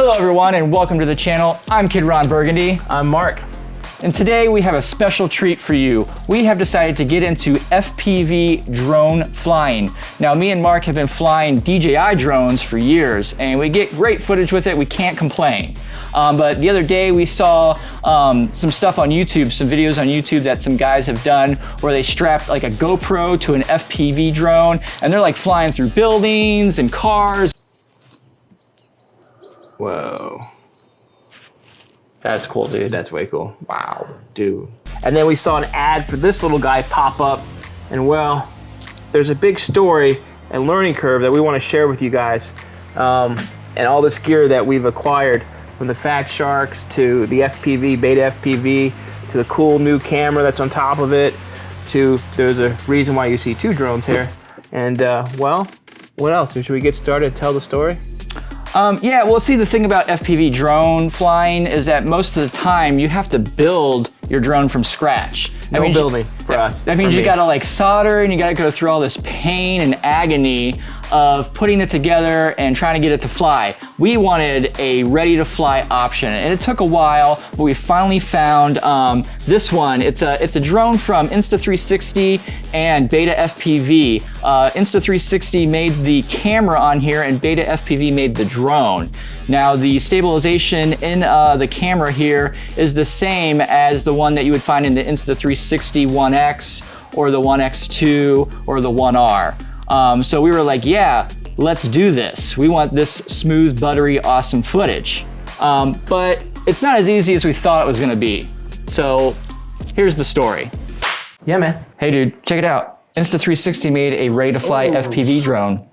Hello everyone and welcome to the channel. I'm Kid Ron Burgundy. I'm Mark. And today we have a special treat for you. We have decided to get into FPV drone flying. Now me and Mark have been flying DJI drones for years and we get great footage with it, we can't complain. But the other day we saw some stuff on YouTube, some videos on YouTube that some guys have done where they strapped like a GoPro to an FPV drone and they're like flying through buildings and cars. Whoa. That's cool, dude. That's way cool. Wow, dude. And then we saw an ad for this little guy pop up, and well, there's a big story and learning curve that we want to share with you guys. And all this gear that we've acquired, from the Fat Sharks to the FPV, Beta FPV, to the cool new camera that's on top of it, to there's a reason why you see two drones here. And well, what else? Should we get started, tell the story? Yeah, well, see, the thing about FPV drone flying is that most of the time you have to build your drone from scratch. No building for us. That means you gotta like solder and you gotta go through all this pain and agony of putting it together and trying to get it to fly. We wanted a ready to fly option and it took a while, but we finally found this one. It's a drone from Insta360 and Beta FPV. Insta360 made the camera on here and Beta FPV made the drone. Now the stabilization in the camera here is the same as the one that you would find in the Insta360 1X or the 1X2 or the 1R. So we were like, yeah, let's do this. We want this smooth, buttery, awesome footage. But it's not as easy as we thought it was gonna be. So here's the story. Yeah, man. Hey dude, check it out. Insta360 made a ready to fly FPV drone.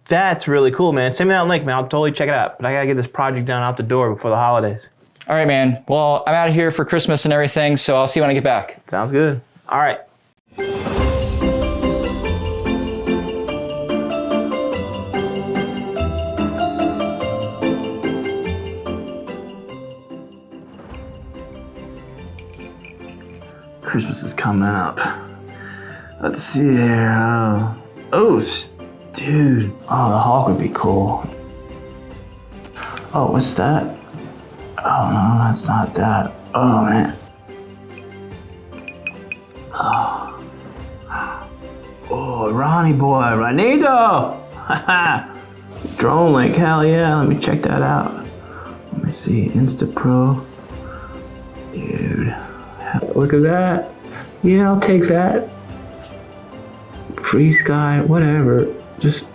That's really cool, man. Send me that link, man. I'll totally check it out. But I gotta get this project done out the door before the holidays. All right, man. Well, I'm out of here for Christmas and everything, so I'll see you when I get back. Sounds good. All right. Christmas is coming up. Let's see here. Dude. Oh, the Hawk would be cool. Oh, what's that? Oh, no, that's not that. Oh, man. Oh, Ronnie boy, Ronito! Drone link, hell yeah, let me check that out. Let me see, Insta Pro. Dude, look at that. Yeah, I'll take that. Free Sky, whatever. Just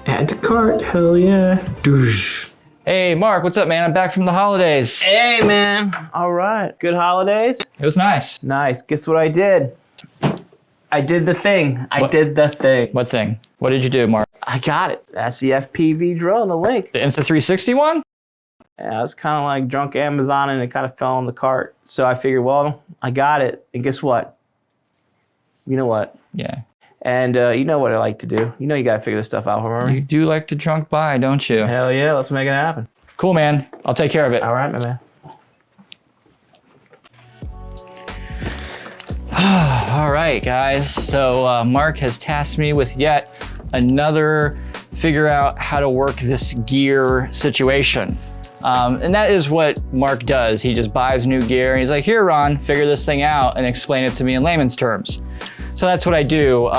add to cart, hell yeah. Doosh. Hey, Mark, what's up, man? I'm back from the holidays. Hey, man. All right, good holidays? It was nice. Nice, guess what I did? I did the thing. I did the thing. What thing? What did you do, Mark? I got it. That's the FPV drone, the link. The Insta360 one? Yeah, I was kind of like drunk Amazon and it kind of fell in the cart. So I figured, well, I got it. And guess what? You know what? Yeah. And you know what I like to do. You know you got to figure this stuff out, remember? You do like to drunk buy, don't you? Hell yeah, let's make it happen. Cool, man. I'll take care of it. All right, my man. All right, guys. So Mark has tasked me with yet another figure out how to work this gear situation. And that is what Mark does. He just buys new gear and he's like, here, Ron, figure this thing out and explain it to me in layman's terms. So that's what I do.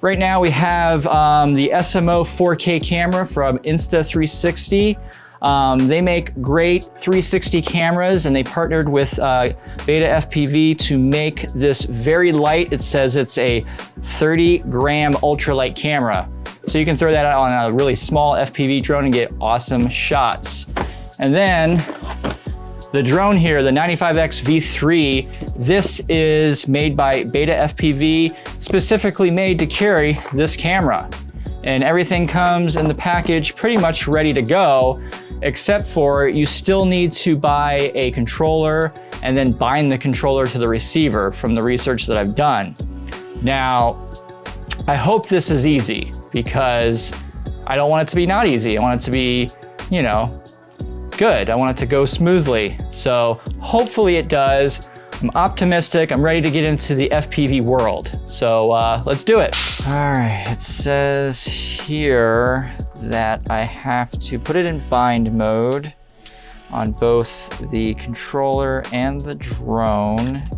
Right now we have the SMO 4K camera from Insta360. They make great 360 cameras and they partnered with Beta FPV to make this very light. It says it's a 30-gram ultralight camera. So you can throw that out on a really small FPV drone and get awesome shots. And then the drone here, the 95X V3, this is made by Beta FPV, specifically made to carry this camera. And everything comes in the package pretty much ready to go, except for you still need to buy a controller and then bind the controller to the receiver from the research that I've done. Now, I hope this is easy because I don't want it to be not easy. I want it to be, you know, good. I want it to go smoothly. So hopefully it does. I'm optimistic. I'm ready to get into the FPV world. So let's do it. All right, it says here that I have to put it in bind mode on both the controller and the drone.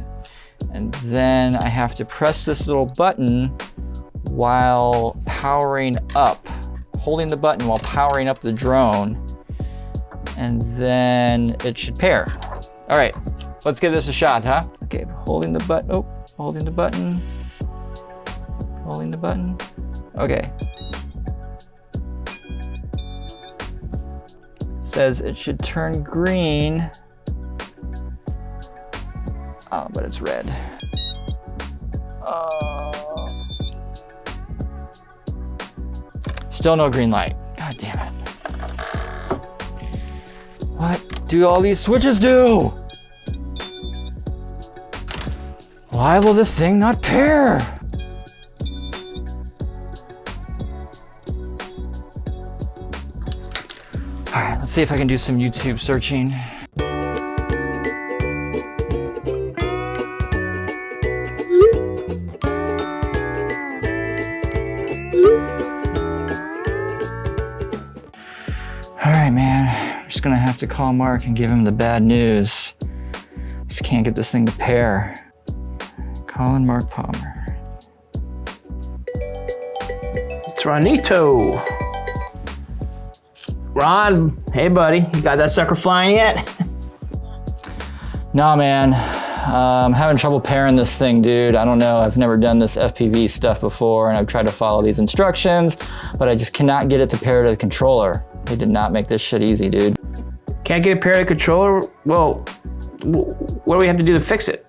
And then I have to press this little button while powering up, holding the button while powering up the drone. And then it should pair. All right, let's give this a shot, huh? Okay, holding the button, oh, holding the button. Holding the button, okay. Says it should turn green. Oh, but it's red. Still no green light. God damn it. What do all these switches do? Why will this thing not pair? All right, let's see if I can do some YouTube searching. All right, man, I'm just gonna have to call Mark and give him the bad news. Just can't get this thing to pair. Calling Mark Palmer. It's Ronito. Ron, hey buddy, you got that sucker flying yet? Nah, man, I'm having trouble pairing this thing, dude. I don't know, I've never done this FPV stuff before, and I've tried to follow these instructions, but I just cannot get it to pair to the controller. They did not make this shit easy, dude. Can't get it paired to the controller? Well, what do we have to do to fix it?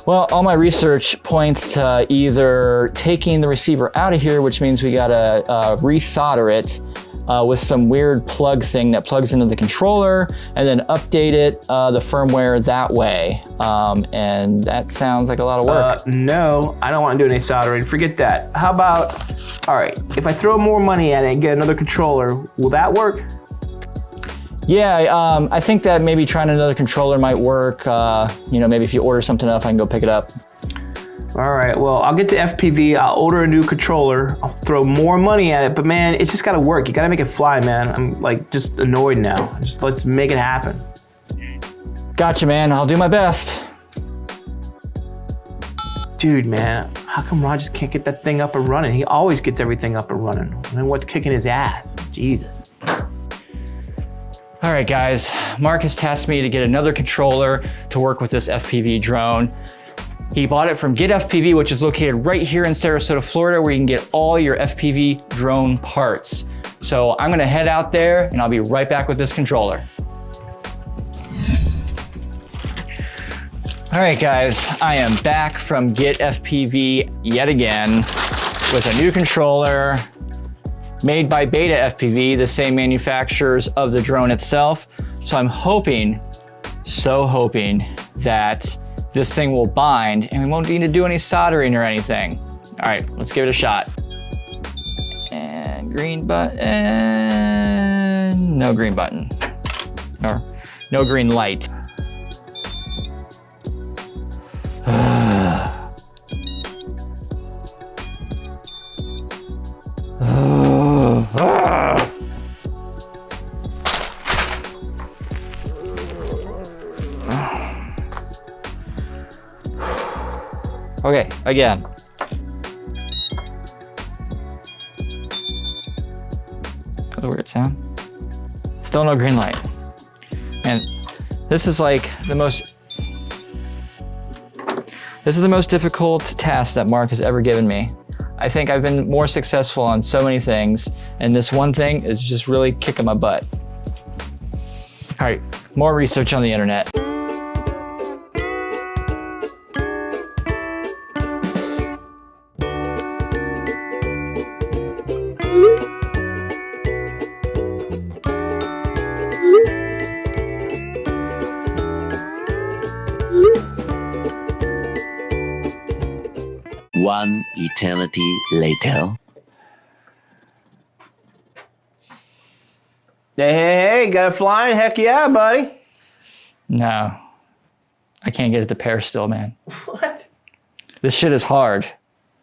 Well, all my research points to either taking the receiver out of here, which means we gotta resolder it with some weird plug thing that plugs into the controller, and then update it, the firmware that way. And that sounds like a lot of work. No, I don't want to do any soldering. Forget that. How about, all right, if I throw more money at it and get another controller, will that work? Yeah, I think that maybe trying another controller might work. You know, maybe if you order something up, I can go pick it up. All right, well, I'll get to FPV, I'll order a new controller, I'll throw more money at it, but man, it's just gotta work. You gotta make it fly, man. I'm like just annoyed now. Just let's make it happen. Gotcha, man, I'll do my best. Dude, man, how come Ron just can't get that thing up and running? He always gets everything up and running. And then what's kicking his ass? Jesus. All right, guys, Mark has tasked me to get another controller to work with this FPV drone. He bought it from Get FPV, which is located right here in Sarasota, Florida, where you can get all your FPV drone parts. So I'm gonna head out there and I'll be right back with this controller. All right, guys, I am back from Get FPV yet again with a new controller made by Beta FPV, the same manufacturers of the drone itself. So I'm hoping, so hoping that this thing will bind and we won't need to do any soldering or anything. All right, let's give it a shot. And green button, and no green button, or no green light. Okay, again. That's a weird sound. Still no green light. And this is like the most difficult task that Mark has ever given me. I think I've been more successful on so many things, and this one thing is just really kicking my butt. All right, more research on the internet. One eternity later. Hey, got it flying? Heck yeah, buddy. No, I can't get it to pair still, man. What? This shit is hard.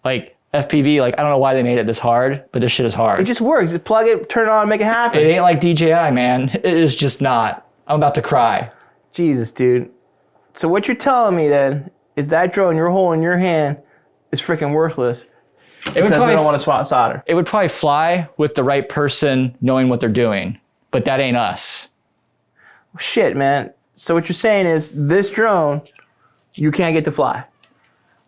Like, FPV, like, I don't know why they made it this hard, but this shit is hard. It just works. Just plug it, turn it on, make it happen. It ain't like DJI, man. It is just not. I'm about to cry. Jesus, dude. So what you're telling me then is that drone you're holding in your hand is freaking worthless. It would probably, they don't want to swap solder. It would probably fly with the right person knowing what they're doing, but that ain't us. Shit, man. So what you're saying is this drone, you can't get to fly.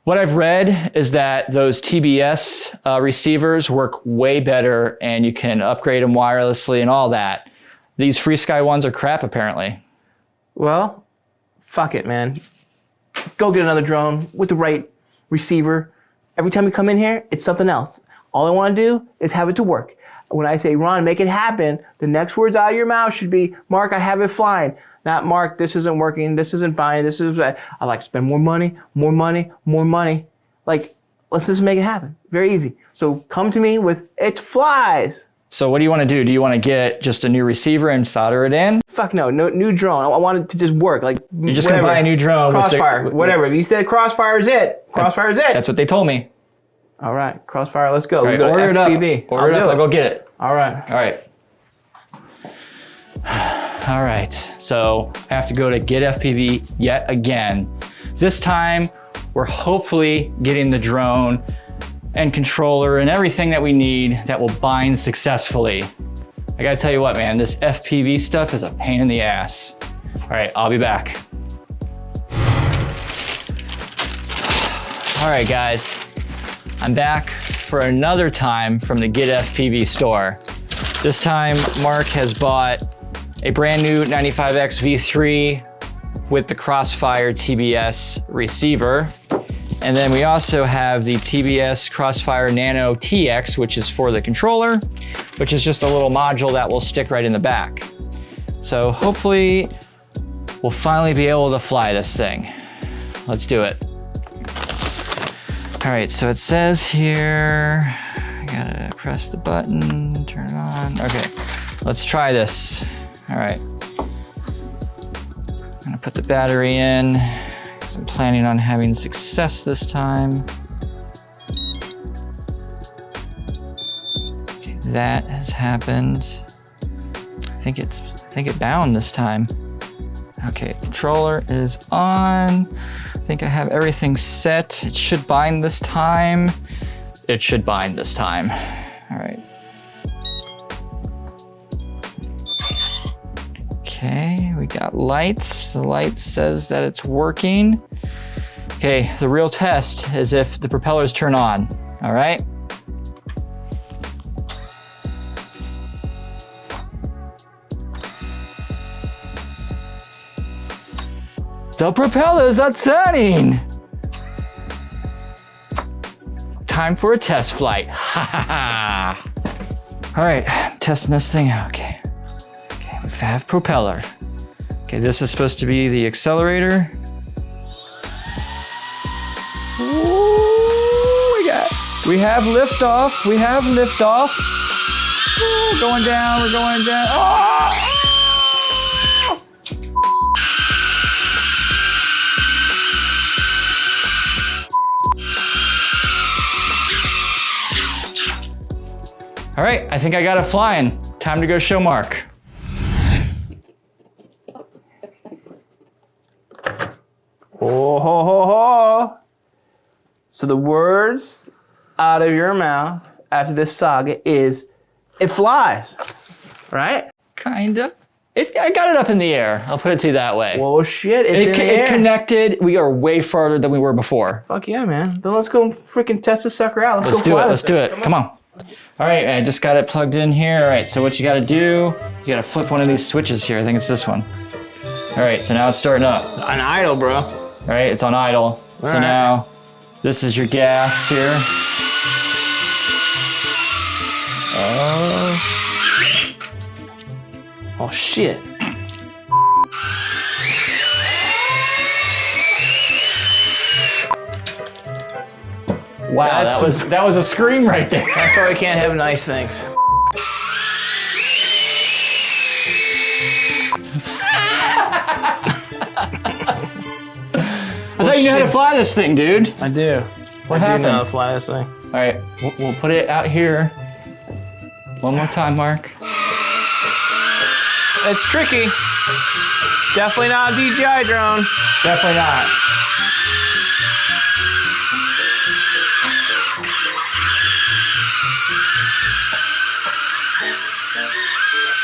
What I've read is that those TBS receivers work way better and you can upgrade them wirelessly and all that. These FreeSky ones are crap, apparently. Well, fuck it, man. Go get another drone with the right receiver. Every time you come in here, it's something else. All I want to do is have it to work. When I say, Ron, make it happen, the next words out of your mouth should be, Mark, I have it flying. Not, Mark, this isn't working, this isn't fine, this is bad. I like to spend more money, more money, more money. Like, let's just make it happen. Very easy. So come to me with, it flies. So what do you want to do? Do you want to get just a new receiver and solder it in? Fuck no, new drone. I want it to just work. Like, you're just going to buy a new drone. Crossfire, whatever. If you said Crossfire is it, Crossfire is it. That's what they told me. All right, Crossfire, let's go. All right, order it up. Order it up, I'll go get it. All right. All right. All right, so I have to go to Get FPV yet again. This time, we're hopefully getting the drone and controller and everything that we need that will bind successfully. I gotta tell you what, man, this FPV stuff is a pain in the ass. All right, I'll be back. All right, guys, I'm back for another time from the Get FPV store. This time, Mark has bought a brand new 95X V3 with the Crossfire TBS receiver. And then we also have the TBS Crossfire Nano TX, which is for the controller, which is just a little module that will stick right in the back. So hopefully we'll finally be able to fly this thing. Let's do it. All right, so it says here, I gotta press the button, turn it on. Okay, let's try this. All right, I'm gonna put the battery in because I'm planning on having success this time. Okay, that has happened. I think it bound this time. Okay, controller is on. I think I have everything set. It should bind this time. It should bind this time. All right. Okay, we got lights. The light says that it's working. Okay, the real test is if the propellers turn on, all right? The propellers are turning. Time for a test flight. Ha ha ha. All right, I'm testing this thing out. Okay, we have propeller. Okay, this is supposed to be the accelerator. Ooh, we have liftoff. We have liftoff. Ooh, going down, we're going down. Oh! All right, I think I got it flying. Time to go show Mark. Oh, ho, ho, ho. So the words out of your mouth after this saga is, it flies, right? Kinda. I got it up in the air. I'll put it to you that way. Well, shit, it's in the air. It connected. We are way farther than we were before. Fuck yeah, man. Then let's go freaking test this sucker out. Let's do it. Let's do it. Come on. All right, I just got it plugged in here. All right, so what you gotta do, you gotta flip one of these switches here. I think it's this one. All right, so now it's starting up. On idle, bro. All right, it's on idle. So right. now, this is your gas here. Oh, shit. Wow, that was a scream right there. That's why we can't have nice things. I thought you knew how to fly this thing, dude. I do. What I happened? do know how to fly this thing. All right, we'll put it out here. One more time, Mark. It's tricky. Definitely not a DJI drone. Definitely not.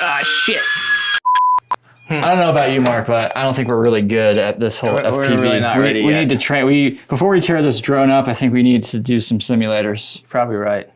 Ah, shit. I don't know about you, Mark, but I don't think we're really good at this whole FPV. We're really not ready we yet. need to train. Before we tear this drone up, I think we need to do some simulators. Probably right.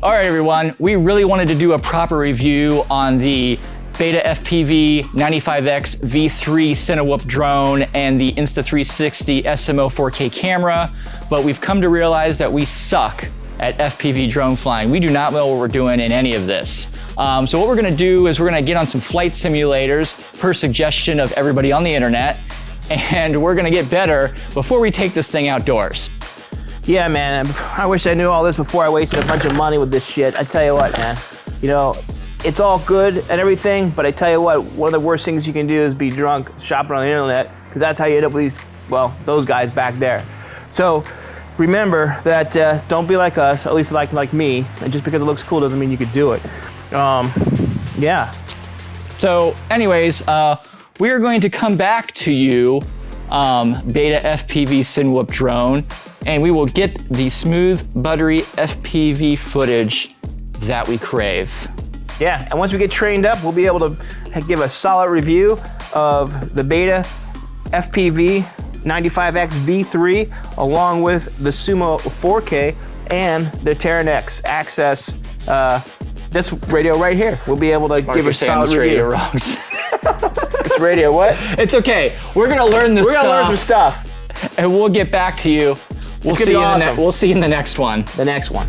All right, everyone. We really wanted to do a proper review on the Beta FPV 95X V3 Cinewhoop drone and the Insta360 SMO 4K camera, but we've come to realize that we suck at FPV drone flying. We do not know what we're doing in any of this. So what we're gonna do is we're gonna get on some flight simulators per suggestion of everybody on the internet, and we're gonna get better before we take this thing outdoors. Yeah, man, I wish I knew all this before I wasted a bunch of money with this shit. I tell you what, man, you know, it's all good and everything, but I tell you what, one of the worst things you can do is be drunk shopping on the internet, because that's how you end up with these, well, those guys back there. So remember that don't be like us, at least like me, and just because it looks cool doesn't mean you could do it. Yeah. So anyways, we are going to come back to you, Beta FPV Cinewhoop drone, and we will get the smooth, buttery FPV footage that we crave. Yeah, and once we get trained up, we'll be able to give a solid review of the Beta FPV 95X V3, along with the Sumo 4K and the Terran X Access, this radio right here. We'll be able to give a solid this review. radio wrongs. This radio, what? It's okay. We're gonna learn this We're stuff. gonna learn some stuff. And we'll get back to you. We'll gonna be awesome. We'll see you in the next one. The next one.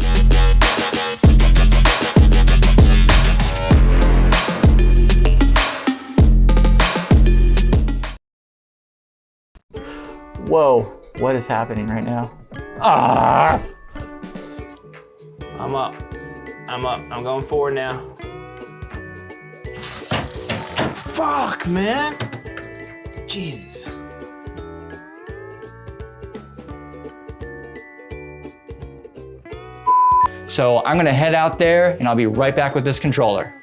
Whoa, what is happening right now? Ah! I'm up. I'm going forward now. Fuck, man. Jesus. So I'm gonna head out there and I'll be right back with this controller.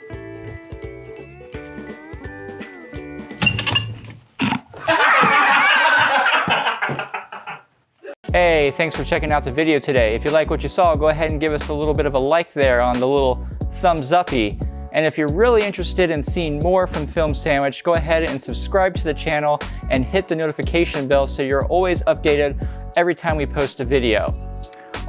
Hey, thanks for checking out the video today. If you like what you saw, go ahead and give us a little bit of a like there on the little thumbs uppy. And if you're really interested in seeing more from Film Sandwich, go ahead and subscribe to the channel and hit the notification bell so you're always updated every time we post a video.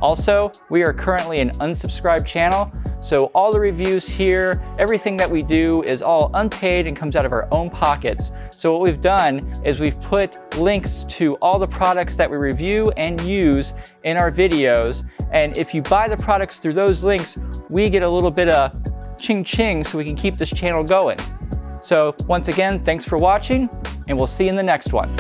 Also, we are currently an unsubscribed channel, so all the reviews here, everything that we do is all unpaid and comes out of our own pockets. So what we've done is we've put links to all the products that we review and use in our videos, and if you buy the products through those links, we get a little bit of ching-ching so we can keep this channel going. So once again, thanks for watching, and we'll see you in the next one.